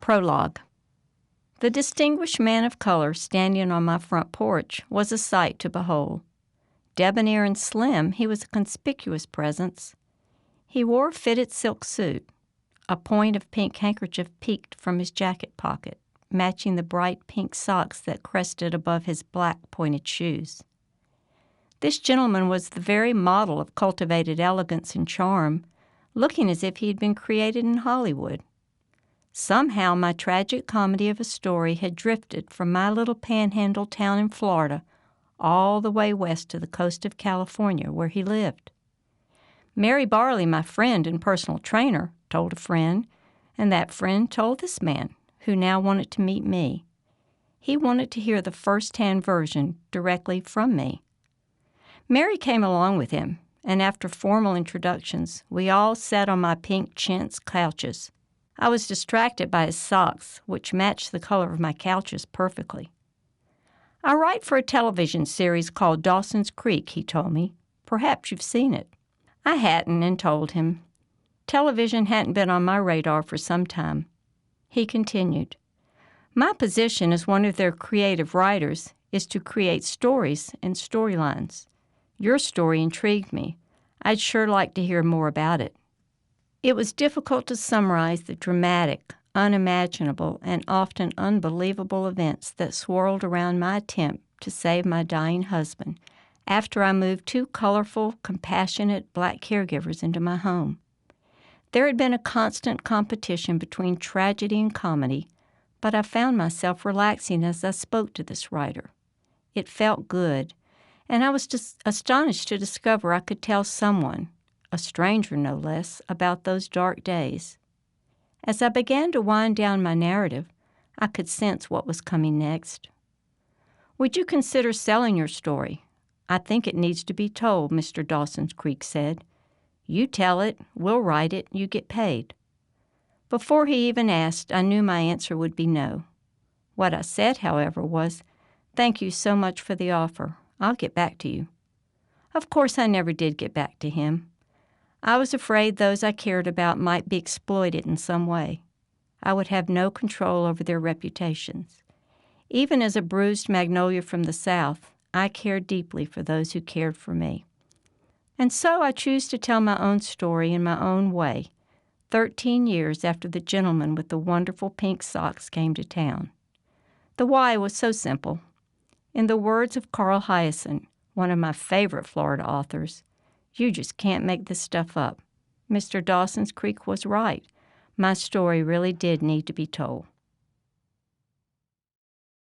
Prologue. The distinguished man of color standing on my front porch was a sight to behold. Debonair and slim, he was a conspicuous presence. He wore a fitted silk suit. A point of pink handkerchief peeked from his jacket pocket, matching the bright pink socks that crested above his black pointed shoes. This gentleman was the very model of cultivated elegance and charm, looking as if he had been created in Hollywood. Somehow my tragic comedy of a story had drifted from my little panhandle town in Florida all the way west to the coast of California, where he lived. Mary Barley, my friend and personal trainer, told a friend, and that friend told this man, who now wanted to meet me. He wanted to hear the first-hand version directly from me. Mary came along with him, and after formal introductions, we all sat on my pink chintz couches. I was distracted by his socks, which matched the color of my couches perfectly. "I write for a television series called Dawson's Creek," he told me. "Perhaps you've seen it." I hadn't, and told him. Television hadn't been on my radar for some time. He continued, "My position as one of their creative writers is to create stories and storylines. Your story intrigued me. I'd sure like to hear more about it." It was difficult to summarize the dramatic, unimaginable, and often unbelievable events that swirled around my attempt to save my dying husband after I moved two colorful, compassionate black caregivers into my home. There had been a constant competition between tragedy and comedy, but I found myself relaxing as I spoke to this writer. It felt good, and I was just astonished to discover I could tell someone, a stranger no less, about those dark days. As I began to wind down my narrative, I could sense what was coming next. "Would you consider selling your story? I think it needs to be told," Mr. Dawson's Creek said. "You tell it, we'll write it, you get paid." Before he even asked, I knew my answer would be no. What I said, however, was, "Thank you so much for the offer. I'll get back to you." Of course, I never did get back to him. I was afraid those I cared about might be exploited in some way. I would have no control over their reputations. Even as a bruised magnolia from the South, I cared deeply for those who cared for me. And so I choose to tell my own story in my own way, 13 years after the gentleman with the wonderful pink socks came to town. The why was so simple. In the words of Carl Hyacin, one of my favorite Florida authors, "You just can't make this stuff up." Mr. Dawson's Creek was right. My story really did need to be told.